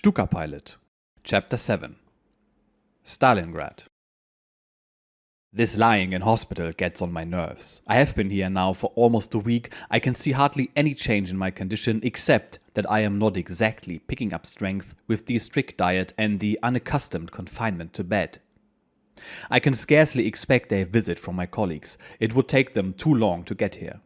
Stuka Pilot. Chapter 7. Stalingrad. This lying in hospital gets on my nerves. I have been here now for almost a week. I can see hardly any change in my condition except that I am not exactly picking up strength with the strict diet and the unaccustomed confinement to bed. I can scarcely expect a visit from my colleagues. It would take them too long to get here.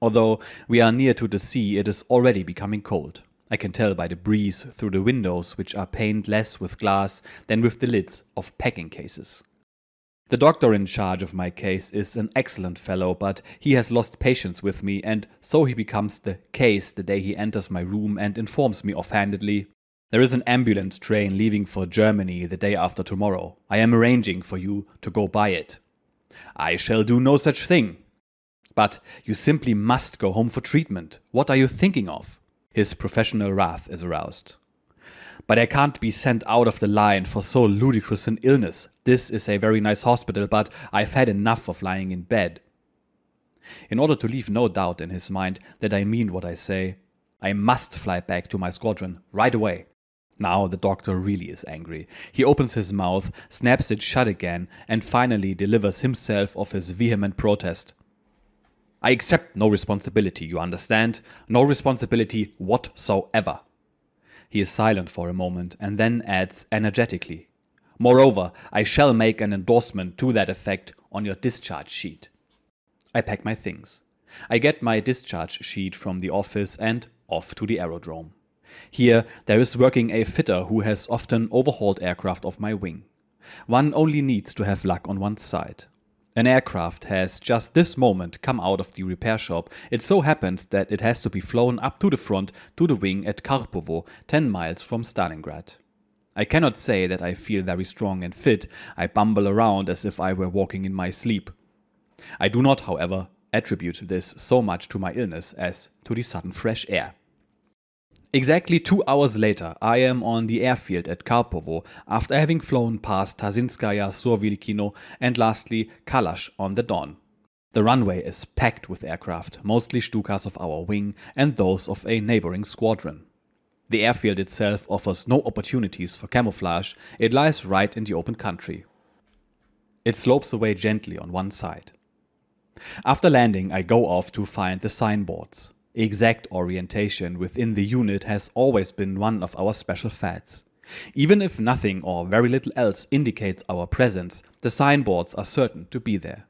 Although we are near to the sea, it is already becoming cold. I can tell by the breeze through the windows, which are paned less with glass than with the lids of packing cases. The doctor in charge of my case is an excellent fellow, but he has lost patience with me, and so he becomes the case the day he enters my room and informs me offhandedly, "There is an ambulance train leaving for Germany the day after tomorrow. I am arranging for you to go by it." "I shall do no such thing." "But you simply must go home for treatment. What are you thinking of?" His professional wrath is aroused. "But I can't be sent out of the line for so ludicrous an illness. This is a very nice hospital, but I've had enough of lying in bed." In order to leave no doubt in his mind that I mean what I say, I must fly back to my squadron right away. Now the doctor really is angry. He opens his mouth, snaps it shut again, and finally delivers himself of his vehement protest. "I accept no responsibility, you understand? No responsibility whatsoever." He is silent for a moment and then adds energetically, "Moreover, I shall make an endorsement to that effect on your discharge sheet." I pack my things. I get my discharge sheet from the office and off to the aerodrome. Here there is working a fitter who has often overhauled aircraft of my wing. One only needs to have luck on one's side. An aircraft has just this moment come out of the repair shop. It so happens that it has to be flown up to the front to the wing at Karpovo, 10 miles from Stalingrad. I cannot say that I feel very strong and fit. I bumble around as if I were walking in my sleep. I do not, however, attribute this so much to my illness as to the sudden fresh air. Exactly 2 hours later, I am on the airfield at Karpovo after having flown past Tazinskaya, Survilikino and lastly Kalash on the dawn. The runway is packed with aircraft, mostly Stukas of our wing and those of a neighboring squadron. The airfield itself offers no opportunities for camouflage. It lies right in the open country. It slopes away gently on one side. After landing, I go off to find the signboards. Exact orientation within the unit has always been one of our special fads. Even if nothing or very little else indicates our presence, the signboards are certain to be there.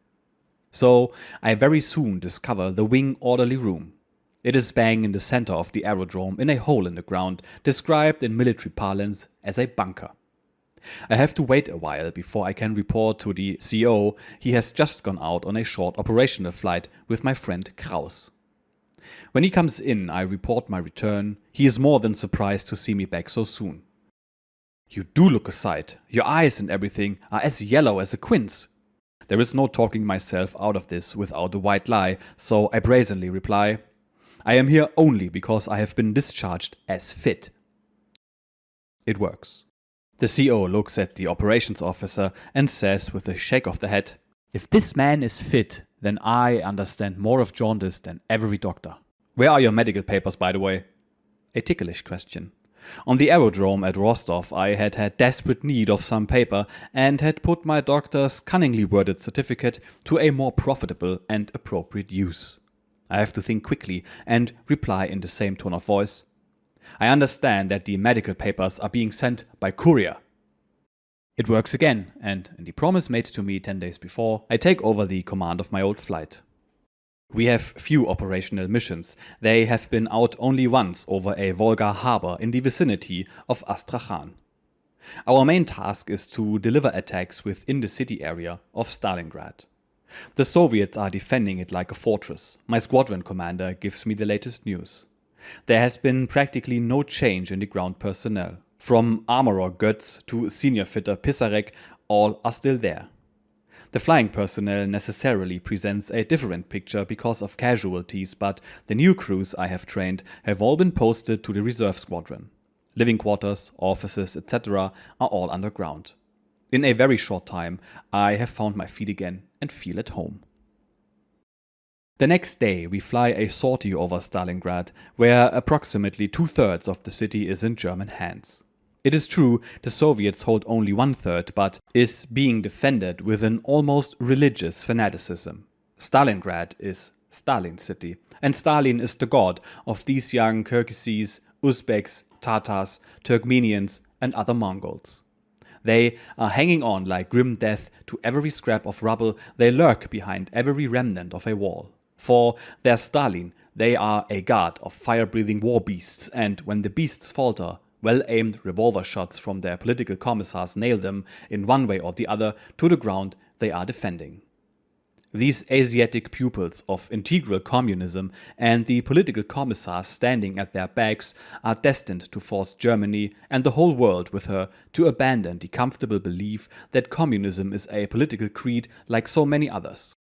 So I very soon discover the wing orderly room. It is bang in the center of the aerodrome in a hole in the ground, described in military parlance as a bunker. I have to wait a while before I can report to the CO. He has just gone out on a short operational flight with my friend Kraus. When he comes in, I report my return. He is more than surprised to see me back so soon. "You do look a sight. Your eyes and everything are as yellow as a quince." There is no talking myself out of this without a white lie, so I brazenly reply, "I am here only because I have been discharged as fit." It works. The CO looks at the operations officer and says with a shake of the head, "If this man is fit, then I understand more of jaundice than every doctor." "Where are your medical papers, by the way?" A ticklish question. On the aerodrome at Rostov, I had desperate need of some paper and had put my doctor's cunningly worded certificate to a more profitable and appropriate use. I have to think quickly and reply in the same tone of voice. "I understand that the medical papers are being sent by courier." It works again, and in the promise made to me 10 days before, I take over the command of my old flight. We have few operational missions. They have been out only once over a Volga harbor in the vicinity of Astrakhan. Our main task is to deliver attacks within the city area of Stalingrad. The Soviets are defending it like a fortress. My squadron commander gives me the latest news. There has been practically no change in the ground personnel. From armorer Götz to senior fitter Pisarek, all are still there. The flying personnel necessarily presents a different picture because of casualties, but the new crews I have trained have all been posted to the reserve squadron. Living quarters, offices, etc. are all underground. In a very short time, I have found my feet again and feel at home. The next day we fly a sortie over Stalingrad, where approximately 2/3 of the city is in German hands. It is true the Soviets hold only 1/3, but is being defended with an almost religious fanaticism. Stalingrad is Stalin's city, and Stalin is the god of these young Kyrgyzs, Uzbeks, Tatars, Turkmenians, and other Mongols. They are hanging on like grim death to every scrap of rubble, they lurk behind every remnant of a wall. For their Stalin, they are a god of fire-breathing war beasts, and when the beasts falter, well-aimed revolver shots from their political commissars nail them, in one way or the other, to the ground they are defending. These Asiatic pupils of integral communism and the political commissars standing at their backs are destined to force Germany and the whole world with her to abandon the comfortable belief that communism is a political creed like so many others.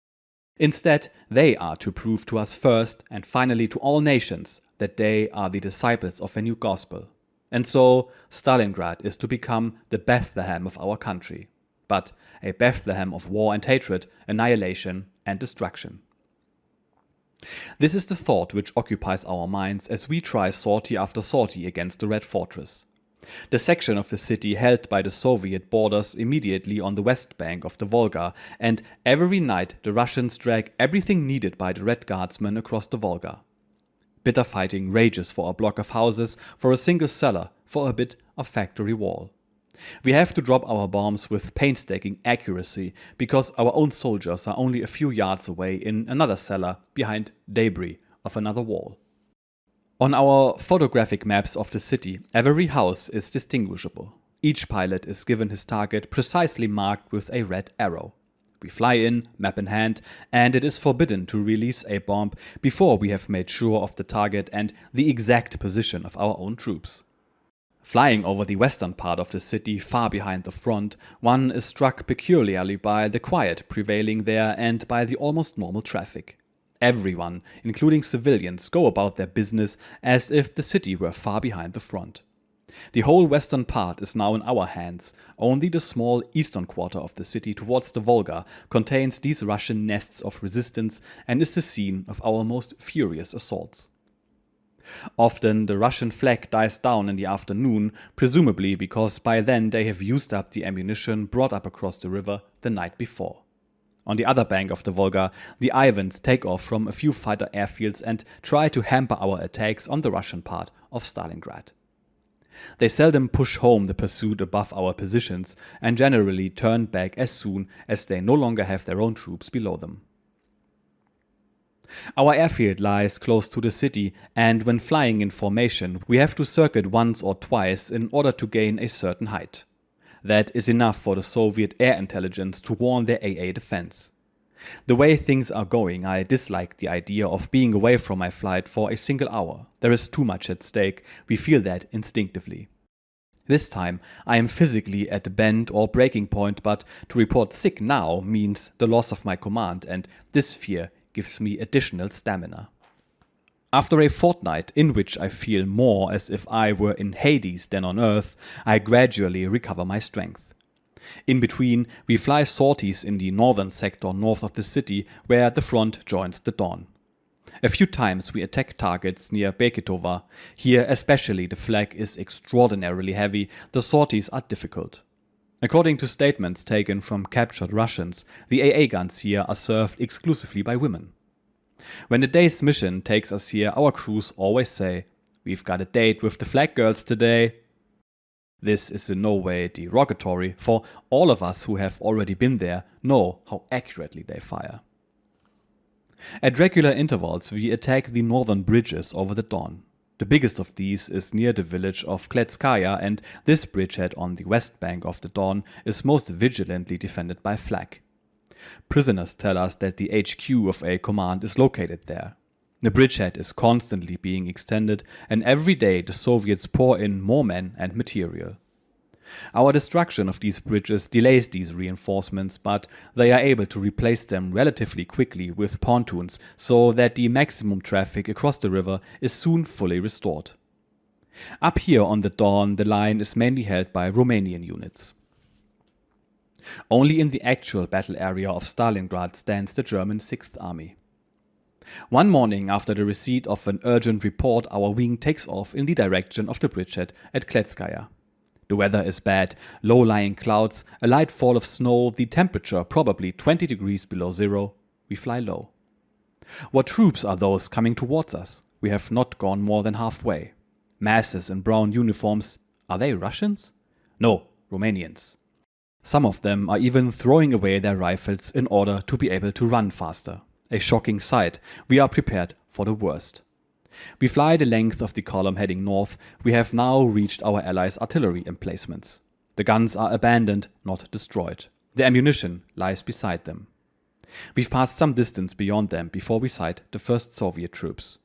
Instead, they are to prove to us first and finally to all nations that they are the disciples of a new gospel. And so, Stalingrad is to become the Bethlehem of our country, but a Bethlehem of war and hatred, annihilation and destruction. This is the thought which occupies our minds as we try sortie after sortie against the Red Fortress. The section of the city held by the Soviet borders immediately on the west bank of the Volga, and every night the Russians drag everything needed by the Red Guardsmen across the Volga. Bitter fighting rages for a block of houses, for a single cellar, for a bit of factory wall. We have to drop our bombs with painstaking accuracy because our own soldiers are only a few yards away in another cellar behind debris of another wall. On our photographic maps of the city, every house is distinguishable. Each pilot is given his target precisely marked with a red arrow. We fly in, map in hand, and it is forbidden to release a bomb before we have made sure of the target and the exact position of our own troops. Flying over the western part of the city far behind the front, one is struck peculiarly by the quiet prevailing there and by the almost normal traffic. Everyone, including civilians, go about their business as if the city were far behind the front. The whole western part is now in our hands. Only the small eastern quarter of the city towards the Volga contains these Russian nests of resistance and is the scene of our most furious assaults. Often the Russian flag dies down in the afternoon, presumably because by then they have used up the ammunition brought up across the river the night before. On the other bank of the Volga, the Ivans take off from a few fighter airfields and try to hamper our attacks on the Russian part of Stalingrad. They seldom push home the pursuit above our positions and generally turn back as soon as they no longer have their own troops below them. Our airfield lies close to the city, and when flying in formation, we have to circuit once or twice in order to gain a certain height. That is enough for the Soviet air intelligence to warn their AA defense. The way things are going, I dislike the idea of being away from my flight for a single hour. There is too much at stake, we feel that instinctively. This time, I am physically at the bend or breaking point, but to report sick now means the loss of my command, and this fear gives me additional stamina. After a fortnight in which I feel more as if I were in Hades than on Earth, I gradually recover my strength. In between, we fly sorties in the northern sector north of the city, where the front joins the Don. A few times we attack targets near Beketova. Here especially the flag is extraordinarily heavy, the sorties are difficult. According to statements taken from captured Russians, the AA guns here are served exclusively by women. When the day's mission takes us here, our crews always say, "We've got a date with the flag girls today." This is in no way derogatory, for all of us who have already been there know how accurately they fire. At regular intervals we attack the northern bridges over the Don. The biggest of these is near the village of Kletskaya, and this bridgehead on the west bank of the Don is most vigilantly defended by flak. Prisoners tell us that the HQ of a command is located there. The bridgehead is constantly being extended, and every day the Soviets pour in more men and material. Our destruction of these bridges delays these reinforcements, but they are able to replace them relatively quickly with pontoons, so that the maximum traffic across the river is soon fully restored. Up here on the Don, the line is mainly held by Romanian units. Only in the actual battle area of Stalingrad stands the German 6th Army. One morning after the receipt of an urgent report, our wing takes off in the direction of the bridgehead at Kletskaya. The weather is bad, low-lying clouds, a light fall of snow, the temperature probably 20 degrees below zero. We fly low. What troops are those coming towards us? We have not gone more than halfway. Masses in brown uniforms. Are they Russians? No, Romanians. Some of them are even throwing away their rifles in order to be able to run faster. A shocking sight. We are prepared for the worst. We fly the length of the column heading north. We have now reached our allies' artillery emplacements. The guns are abandoned, not destroyed. The ammunition lies beside them. We've passed some distance beyond them before we sight the first Soviet troops.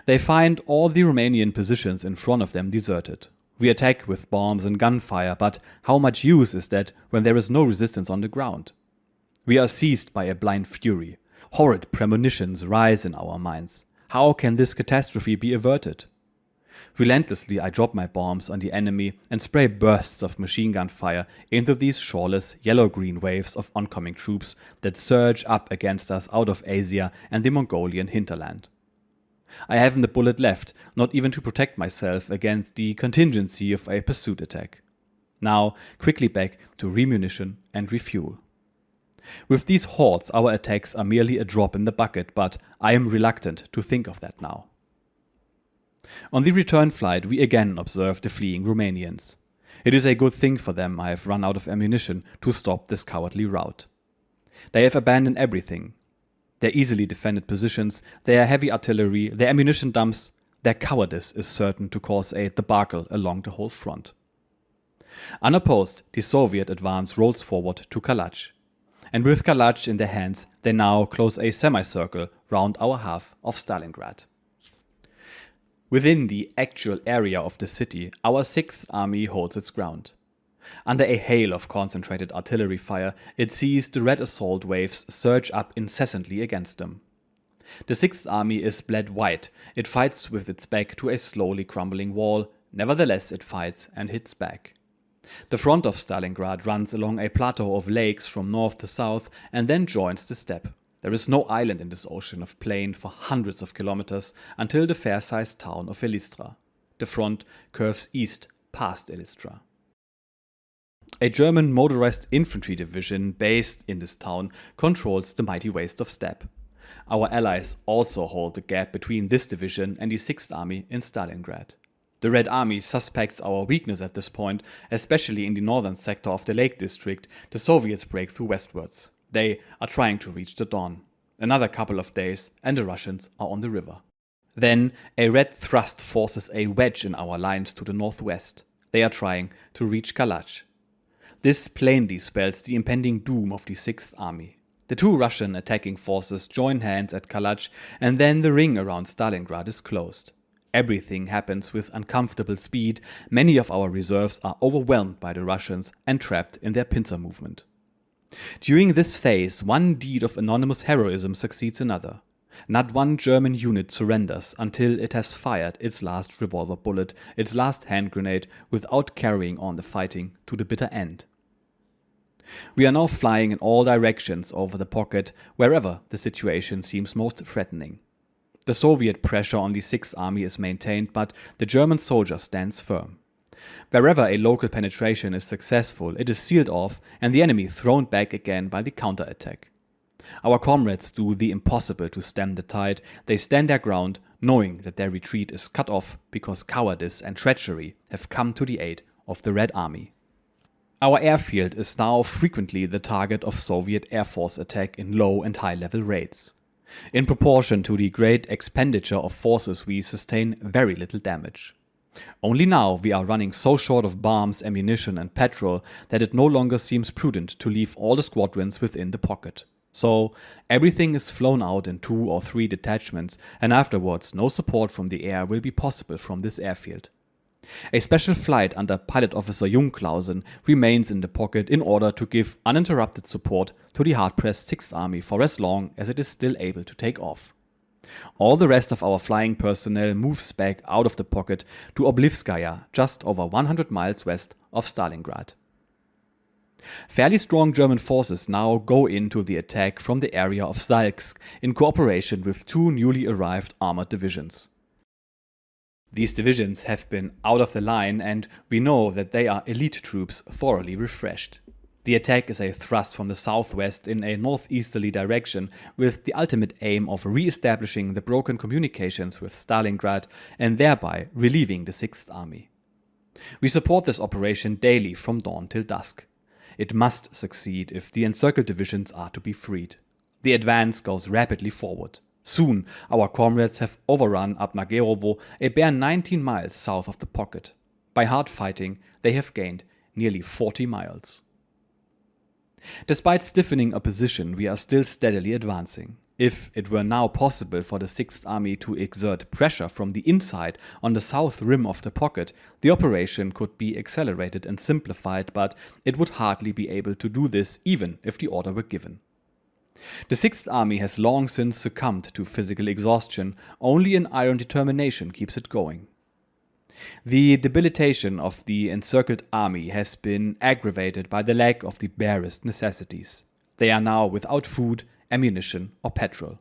They find all the Romanian positions in front of them deserted. We attack with bombs and gunfire, but how much use is that when there is no resistance on the ground? We are seized by a blind fury. Horrid premonitions rise in our minds. How can this catastrophe be averted? Relentlessly, I drop my bombs on the enemy and spray bursts of machine gun fire into these shoreless yellow-green waves of oncoming troops that surge up against us out of Asia and the Mongolian hinterland. I haven't a bullet left, not even to protect myself against the contingency of a pursuit attack. Now, quickly back to remunition and refuel. With these hordes, our attacks are merely a drop in the bucket, but I am reluctant to think of that now. On the return flight, we again observe the fleeing Romanians. It is a good thing for them I have run out of ammunition to stop this cowardly rout. They have abandoned everything. Their easily defended positions, their heavy artillery, their ammunition dumps, their cowardice is certain to cause a debacle along the whole front. Unopposed, the Soviet advance rolls forward to Kalach. And with Kalach in their hands, they now close a semicircle round our half of Stalingrad. Within the actual area of the city, our 6th Army holds its ground. Under a hail of concentrated artillery fire, it sees the red assault waves surge up incessantly against them. The 6th Army is bled white. It fights with its back to a slowly crumbling wall. Nevertheless, it fights and hits back. The front of Stalingrad runs along a plateau of lakes from north to south and then joins the steppe. There is no island in this ocean of plain for hundreds of kilometers until the fair-sized town of Elistra. The front curves east past Elistra. A German motorized infantry division based in this town controls the mighty waste of steppe. Our allies also hold the gap between this division and the 6th Army in Stalingrad. The Red Army suspects our weakness at this point, especially in the northern sector of the Lake District. The Soviets break through westwards. They are trying to reach the Don. Another couple of days and the Russians are on the river. Then a red thrust forces a wedge in our lines to the northwest. They are trying to reach Kalach. This plainly spells the impending doom of the 6th Army. The two Russian attacking forces join hands at Kalach, and then the ring around Stalingrad is closed. Everything happens with uncomfortable speed. Many of our reserves are overwhelmed by the Russians and trapped in their pincer movement. During this phase, one deed of anonymous heroism succeeds another. Not one German unit surrenders until it has fired its last revolver bullet, its last hand grenade, without carrying on the fighting to the bitter end. We are now flying in all directions over the pocket, wherever the situation seems most threatening. The Soviet pressure on the 6th Army is maintained, but the German soldier stands firm. Wherever a local penetration is successful, it is sealed off and the enemy thrown back again by the counterattack. Our comrades do the impossible to stem the tide. They stand their ground, knowing that their retreat is cut off because cowardice and treachery have come to the aid of the Red Army. Our airfield is now frequently the target of Soviet Air Force attack in low and high-level raids. In proportion to the great expenditure of forces, we sustain very little damage. Only now we are running so short of bombs, ammunition and petrol that it no longer seems prudent to leave all the squadrons within the pocket. So everything is flown out in 2 or 3 detachments, and afterwards no support from the air will be possible from this airfield. A special flight under Pilot Officer Junklausen remains in the pocket in order to give uninterrupted support to the hard-pressed 6th Army for as long as it is still able to take off. All the rest of our flying personnel moves back out of the pocket to Oblivskaya, just over 100 miles west of Stalingrad. Fairly strong German forces now go into the attack from the area of Salsk in cooperation with 2 newly arrived armored divisions. These divisions have been out of the line, and we know that they are elite troops thoroughly refreshed. The attack is a thrust from the southwest in a northeasterly direction, with the ultimate aim of re-establishing the broken communications with Stalingrad and thereby relieving the Sixth Army. We support this operation daily from dawn till dusk. It must succeed if the encircled divisions are to be freed. The advance goes rapidly forward. Soon, our comrades have overrun Abnagerovo, a bare 19 miles south of the pocket. By hard fighting, they have gained nearly 40 miles. Despite stiffening opposition, we are still steadily advancing. If it were now possible for the Sixth Army to exert pressure from the inside on the south rim of the pocket, the operation could be accelerated and simplified, but it would hardly be able to do this even if the order were given. The Sixth Army has long since succumbed to physical exhaustion. Only an iron determination keeps it going. The debilitation of the encircled army has been aggravated by the lack of the barest necessities. They are now without food, ammunition, or petrol.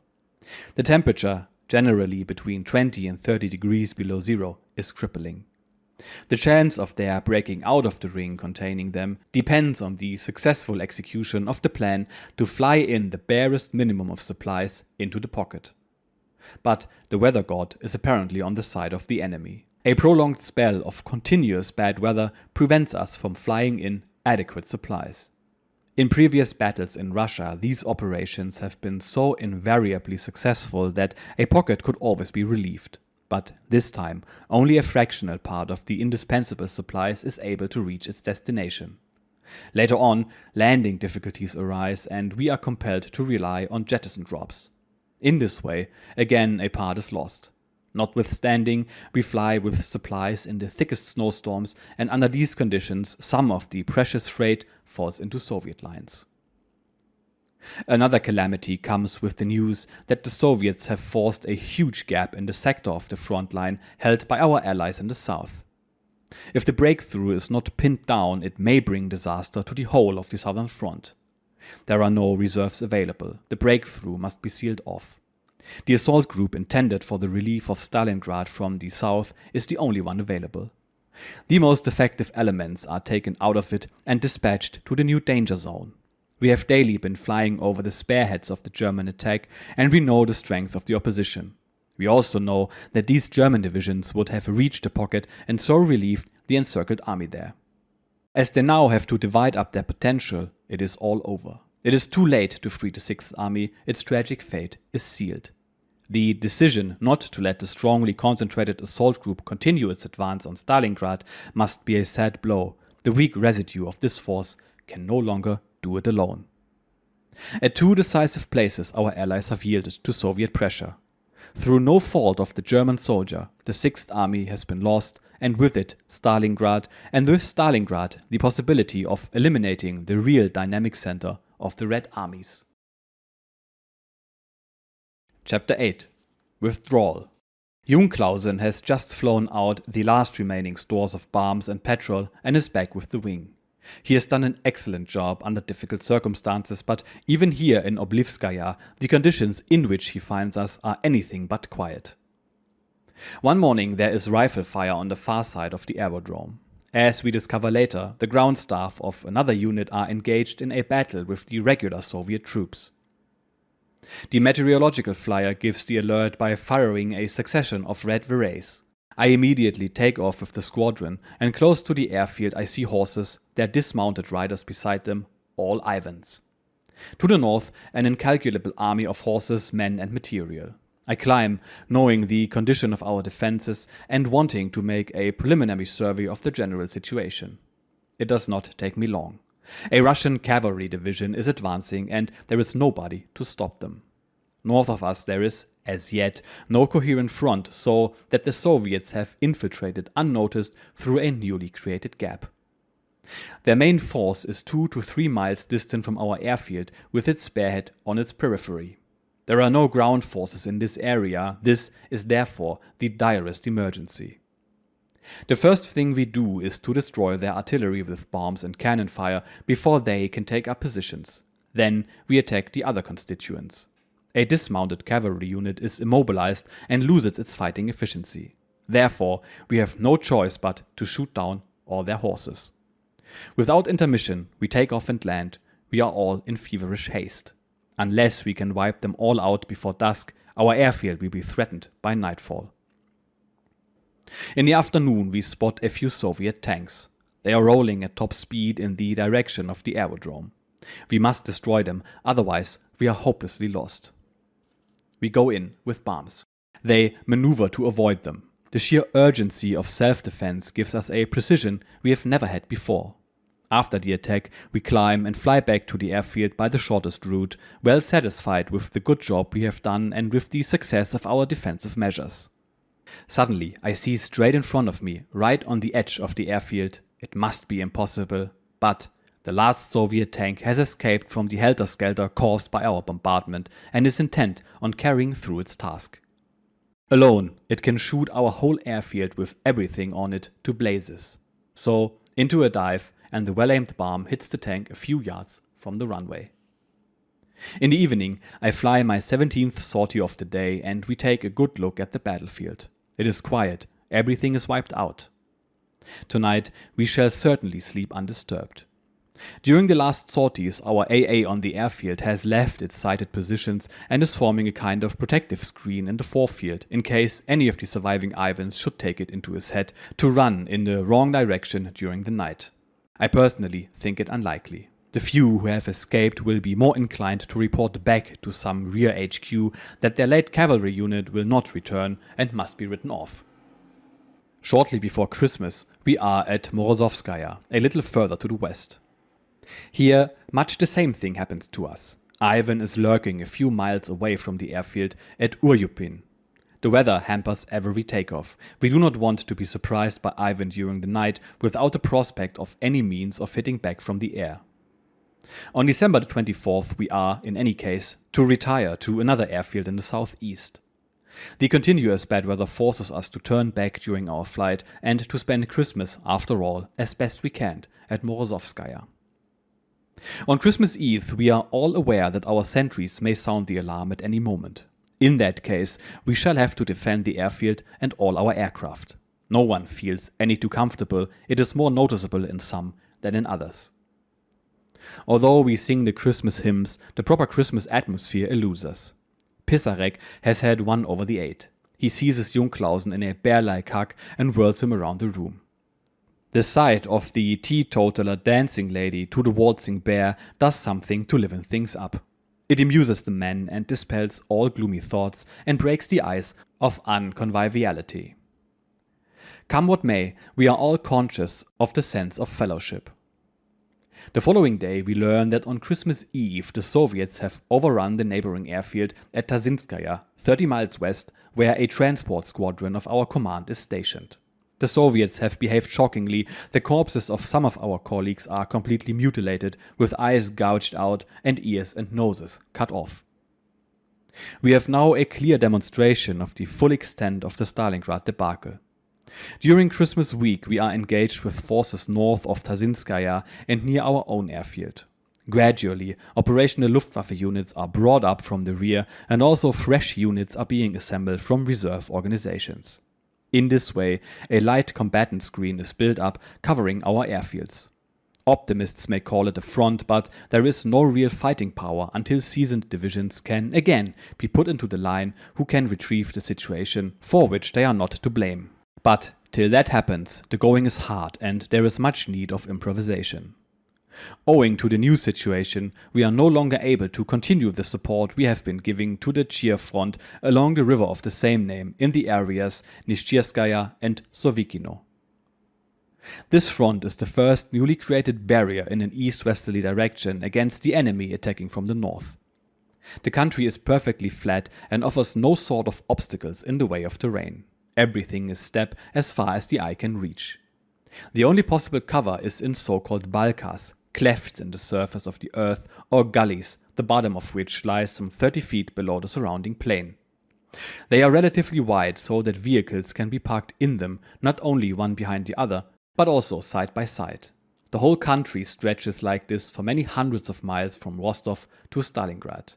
The temperature, generally between 20 and 30 degrees below zero, is crippling. The chance of their breaking out of the ring containing them depends on the successful execution of the plan to fly in the barest minimum of supplies into the pocket. But the weather god is apparently on the side of the enemy. A prolonged spell of continuous bad weather prevents us from flying in adequate supplies. In previous battles in Russia, these operations have been so invariably successful that a pocket could always be relieved. But this time, only a fractional part of the indispensable supplies is able to reach its destination. Later on, landing difficulties arise and we are compelled to rely on jettison drops. In this way, again a part is lost. Notwithstanding, we fly with supplies in the thickest snowstorms, and under these conditions some of the precious freight falls into Soviet lines. Another calamity comes with the news that the Soviets have forced a huge gap in the sector of the front line held by our allies in the south. If the breakthrough is not pinned down, it may bring disaster to the whole of the southern front. There are no reserves available. The breakthrough must be sealed off. The assault group intended for the relief of Stalingrad from the south is the only one available. The most effective elements are taken out of it and dispatched to the new danger zone. We have daily been flying over the spearheads of the German attack, and we know the strength of the opposition. We also know that these German divisions would have reached the pocket and so relieved the encircled army there. As they now have to divide up their potential, it is all over. It is too late to free the Sixth Army. Its tragic fate is sealed. The decision not to let the strongly concentrated assault group continue its advance on Stalingrad must be a sad blow. The weak residue of this force can no longer do it alone. At two decisive places our allies have yielded to Soviet pressure. Through no fault of the German soldier, the Sixth Army has been lost, and with it Stalingrad, and with Stalingrad the possibility of eliminating the real dynamic center of the Red Armies. Chapter 8. Withdrawal. Jungklausen has just flown out the last remaining stores of bombs and petrol and is back with the wing. He has done an excellent job under difficult circumstances, but even here in Oblivskaya, the conditions in which he finds us are anything but quiet. One morning there is rifle fire on the far side of the aerodrome. As we discover later, the ground staff of another unit are engaged in a battle with the regular Soviet troops. The meteorological flyer gives the alert by firing a succession of red berets. I immediately take off with the squadron, and close to the airfield I see horses, their dismounted riders beside them, all Ivans. To the north, an incalculable army of horses, men and material. I climb, knowing the condition of our defenses and wanting to make a preliminary survey of the general situation. It does not take me long. A Russian cavalry division is advancing and there is nobody to stop them. North of us there is, as yet, no coherent front, so that the Soviets have infiltrated unnoticed through a newly created gap. Their main force is 2 to 3 miles distant from our airfield, with its spearhead on its periphery. There are no ground forces in this area. This is therefore the direst emergency. The first thing we do is to destroy their artillery with bombs and cannon fire before they can take up positions. Then we attack the other constituents. A dismounted cavalry unit is immobilized and loses its fighting efficiency. Therefore, we have no choice but to shoot down all their horses. Without intermission, we take off and land. We are all in feverish haste. Unless we can wipe them all out before dusk, our airfield will be threatened by nightfall. In the afternoon, we spot a few Soviet tanks. They are rolling at top speed in the direction of the aerodrome. We must destroy them, otherwise we are hopelessly lost. We go in with bombs. They maneuver to avoid them. The sheer urgency of self-defense gives us a precision we have never had before. After the attack, we climb and fly back to the airfield by the shortest route, well satisfied with the good job we have done and with the success of our defensive measures. Suddenly, I see straight in front of me, right on the edge of the airfield. It must be impossible, but the last Soviet tank has escaped from the helter-skelter caused by our bombardment and is intent on carrying through its task. Alone, it can shoot our whole airfield with everything on it to blazes. So, into a dive, and the well-aimed bomb hits the tank a few yards from the runway. In the evening, I fly my 17th sortie of the day and we take a good look at the battlefield. It is quiet, everything is wiped out. Tonight, we shall certainly sleep undisturbed. During the last sorties, our AA on the airfield has left its sighted positions and is forming a kind of protective screen in the forefield in case any of the surviving Ivans should take it into his head to run in the wrong direction during the night. I personally think it unlikely. The few who have escaped will be more inclined to report back to some rear HQ that their late cavalry unit will not return and must be written off. Shortly before Christmas, we are at Morozovskaya, a little further to the west. Here, much the same thing happens to us. Ivan is lurking a few miles away from the airfield at Uryupin. The weather hampers every takeoff. We do not want to be surprised by Ivan during the night without the prospect of any means of hitting back from the air. On December the 24th, we are, in any case, to retire to another airfield in the southeast. The continuous bad weather forces us to turn back during our flight and to spend Christmas, after all, as best we can, at Morozovskaya. On Christmas Eve, we are all aware that our sentries may sound the alarm at any moment. In that case, we shall have to defend the airfield and all our aircraft. No one feels any too comfortable. It is more noticeable in some than in others. Although we sing the Christmas hymns, the proper Christmas atmosphere eludes us. Pisarek has had one over the 8. He seizes Junklausen in a bear-like hug and whirls him around the room. The sight of the teetotaler dancing lady to the waltzing bear does something to liven things up. It amuses the men and dispels all gloomy thoughts and breaks the ice of unconviviality. Come what may, we are all conscious of the sense of fellowship. The following day we learn that on Christmas Eve the Soviets have overrun the neighboring airfield at Tazinskaya, 30 miles west, where a transport squadron of our command is stationed. The Soviets have behaved shockingly. The corpses of some of our colleagues are completely mutilated, with eyes gouged out and ears and noses cut off. We have now a clear demonstration of the full extent of the Stalingrad debacle. During Christmas week we are engaged with forces north of Tazinskaya and near our own airfield. Gradually, operational Luftwaffe units are brought up from the rear and also fresh units are being assembled from reserve organizations. In this way, a light combatant screen is built up covering our airfields. Optimists may call it a front, but there is no real fighting power until seasoned divisions can again be put into the line who can retrieve the situation for which they are not to blame. But till that happens, the going is hard and there is much need of improvisation. Owing to the new situation, we are no longer able to continue the support we have been giving to the Chir front along the river of the same name in the areas Nizhirskaya and Sovikino. This front is the first newly created barrier in an east-westerly direction against the enemy attacking from the north. The country is perfectly flat and offers no sort of obstacles in the way of terrain. Everything is steppe as far as the eye can reach. The only possible cover is in so-called balkas, clefts in the surface of the earth, or gullies, the bottom of which lies some 30 feet below the surrounding plain. They are relatively wide so that vehicles can be parked in them, not only one behind the other, but also side by side. The whole country stretches like this for many hundreds of miles from Rostov to Stalingrad.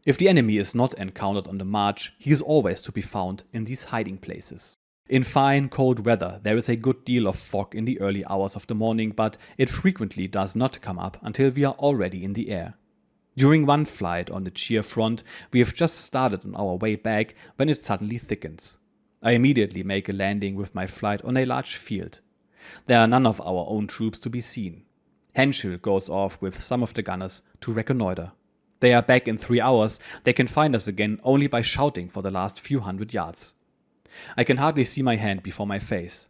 If the enemy is not encountered on the march, he is always to be found in these hiding places. In fine, cold weather, there is a good deal of fog in the early hours of the morning, but it frequently does not come up until we are already in the air. During one flight on the cheer front, we have just started on our way back when it suddenly thickens. I immediately make a landing with my flight on a large field. There are none of our own troops to be seen. Henschel goes off with some of the gunners to reconnoiter. They are back in 3 hours. They can find us again only by shouting for the last few hundred yards. I can hardly see my hand before my face.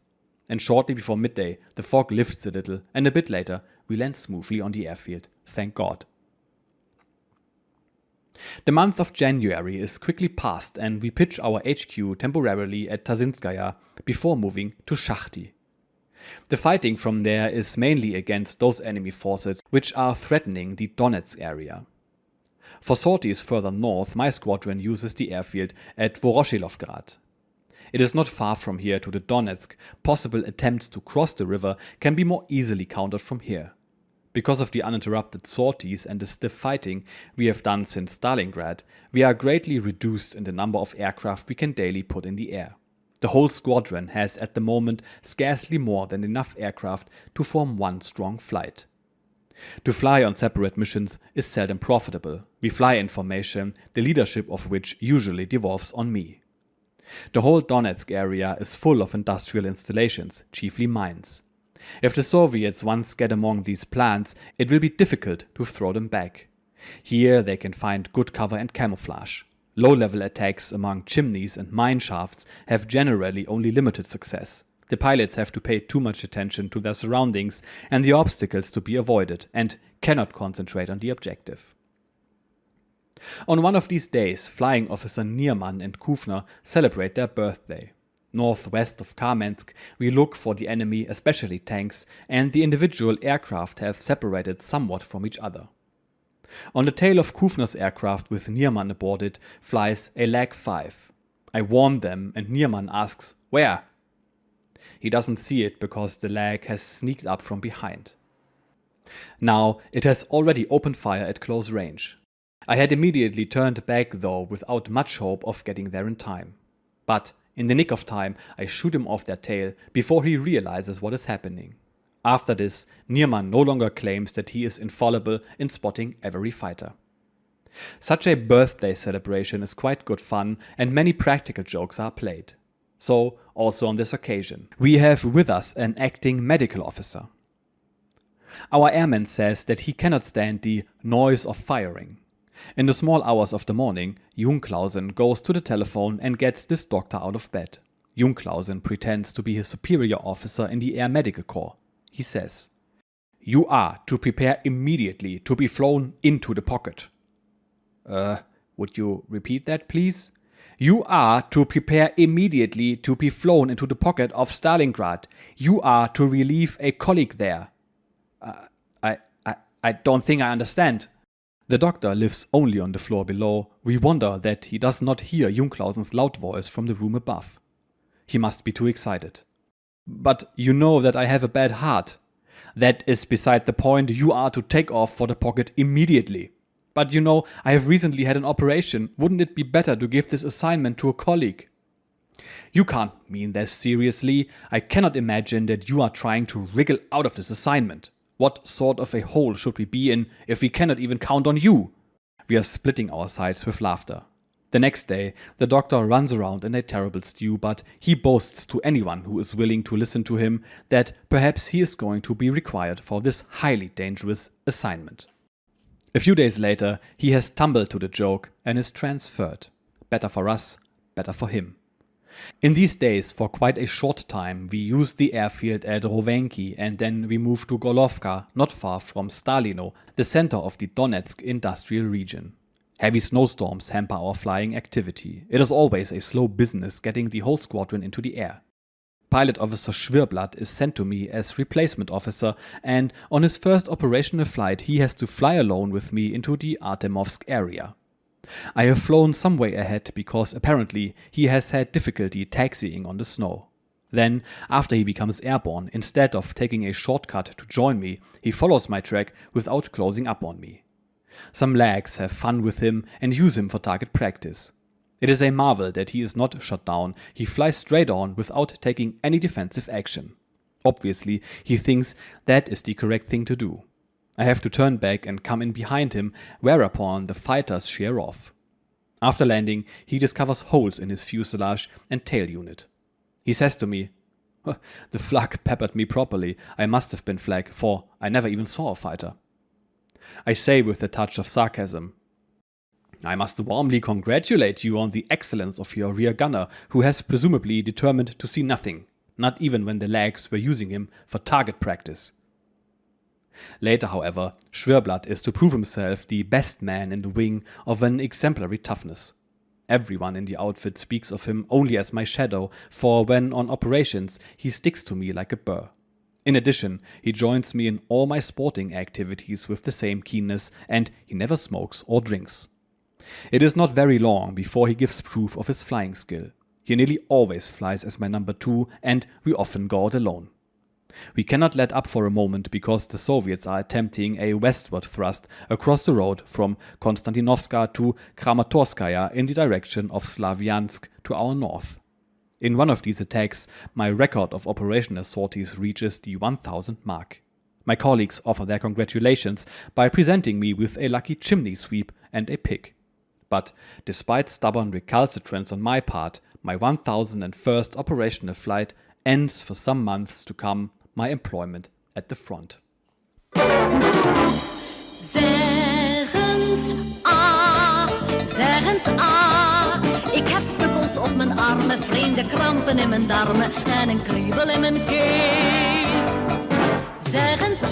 And shortly before midday, the fog lifts a little, and a bit later, we land smoothly on the airfield. Thank God. The month of January is quickly past, and we pitch our HQ temporarily at Tasinskaya before moving to Shachty. The fighting from there is mainly against those enemy forces which are threatening the Donetsk area. For sorties further north, my squadron uses the airfield at Voroshilovgrad. It is not far from here to the Donetsk. Possible attempts to cross the river can be more easily countered from here. Because of the uninterrupted sorties and the stiff fighting we have done since Stalingrad, we are greatly reduced in the number of aircraft we can daily put in the air. The whole squadron has at the moment scarcely more than enough aircraft to form one strong flight. To fly on separate missions is seldom profitable. We fly in formation, the leadership of which usually devolves on me. The whole Donetsk area is full of industrial installations, chiefly mines. If the Soviets once get among these plants, it will be difficult to throw them back. Here they can find good cover and camouflage. Low-level attacks among chimneys and mine shafts have generally only limited success. The pilots have to pay too much attention to their surroundings and the obstacles to be avoided, and cannot concentrate on the objective. On one of these days, Flying Officer Nierman and Kufner celebrate their birthday. Northwest of Kamensk, we look for the enemy, especially tanks, and the individual aircraft have separated somewhat from each other. On the tail of Kufner's aircraft with Nierman aboard it flies a Lag 5. I warn them and Nierman asks, "Where?" He doesn't see it because the Lag has sneaked up from behind. Now it has already opened fire at close range. I had immediately turned back though without much hope of getting there in time. But in the nick of time I shoot him off their tail before he realizes what is happening. After this, Nierman no longer claims that he is infallible in spotting every fighter. Such a birthday celebration is quite good fun and many practical jokes are played. So also on this occasion. We have with us an acting medical officer. Our airman says that he cannot stand the noise of firing. In the small hours of the morning, Junklausen goes to the telephone and gets this doctor out of bed. Junklausen pretends to be his superior officer in the Air Medical Corps. He says, "You are to prepare immediately to be flown into the pocket." Would you repeat that, please? "You are to prepare immediately to be flown into the pocket of Stalingrad. You are to relieve a colleague there." I don't think I understand. The doctor lives only on the floor below. We wonder that he does not hear Junklausen's loud voice from the room above. He must be too excited. "But you know that I have a bad heart." "That is beside the point. You are to take off for the pocket immediately." "But you know, I have recently had an operation. Wouldn't it be better to give this assignment to a colleague?" "You can't mean this seriously. I cannot imagine that you are trying to wriggle out of this assignment. What sort of a hole should we be in if we cannot even count on you?" We are splitting our sides with laughter. The next day, the doctor runs around in a terrible stew, but he boasts to anyone who is willing to listen to him that perhaps he is going to be required for this highly dangerous assignment. A few days later, he has tumbled to the joke and is transferred. Better for us, better for him. In these days, for quite a short time, we use the airfield at Rovenki and then we move to Golovka, not far from Stalino, the center of the Donetsk industrial region. Heavy snowstorms hamper our flying activity. It is always a slow business getting the whole squadron into the air. Pilot Officer Schwirblatt is sent to me as replacement officer, and on his first operational flight he has to fly alone with me into the Artemovsk area. I have flown some way ahead because apparently he has had difficulty taxiing on the snow. Then, after he becomes airborne, instead of taking a shortcut to join me, he follows my track without closing up on me. Some lags have fun with him and use him for target practice. It is a marvel that he is not shot down. He flies straight on without taking any defensive action. Obviously, he thinks that is the correct thing to do. I have to turn back and come in behind him, whereupon the fighters shear off. After landing, he discovers holes in his fuselage and tail unit. He says to me, "The flak peppered me properly. I must have been flak, for I never even saw a fighter." I say with a touch of sarcasm, "I must warmly congratulate you on the excellence of your rear gunner, who has presumably determined to see nothing, not even when the lags were using him for target practice." Later, however, Schwirblatt is to prove himself the best man in the wing of an exemplary toughness. Everyone in the outfit speaks of him only as my shadow, for when on operations, he sticks to me like a burr. In addition, he joins me in all my sporting activities with the same keenness, and he never smokes or drinks. It is not very long before he gives proof of his flying skill. He nearly always flies as my number 2, and we often go out alone. We cannot let up for a moment because the Soviets are attempting a westward thrust across the road from Konstantinovska to Kramatorskaya in the direction of Slavyansk to our north. In one of these attacks, my record of operational sorties reaches the 1000 mark. My colleagues offer their congratulations by presenting me with a lucky chimney sweep and a pick. But despite stubborn recalcitrance on my part, my 1001st operational flight ends for some months to come my employment at the front. Zeggens ik heb pukkels op mijn armen, vreemde krampen in mijn darmen en een kriebel in mijn keel. Zeggens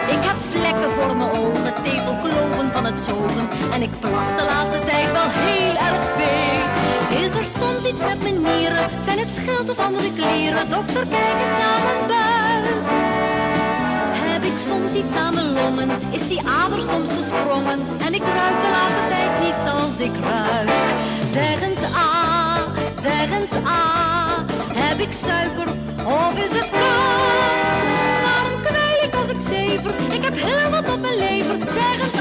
ik heb vlekken voor mijn ogen, tepelkloven van het zogen en ik plas de laatste tijd wel heel erg veel. Is er soms iets met mijn nieren? Zijn het schild of andere kleren? Dokter, kijk eens naar mijn buik. Heb ik soms iets aan de longen? Is die ader soms gesprongen? En ik ruik de laatste tijd niet zoals ik ruik. Zeggens heb ik suiker of is het koud? Waarom kwijl ik als ik zever? Ik heb heel wat op mijn lever. Zeggens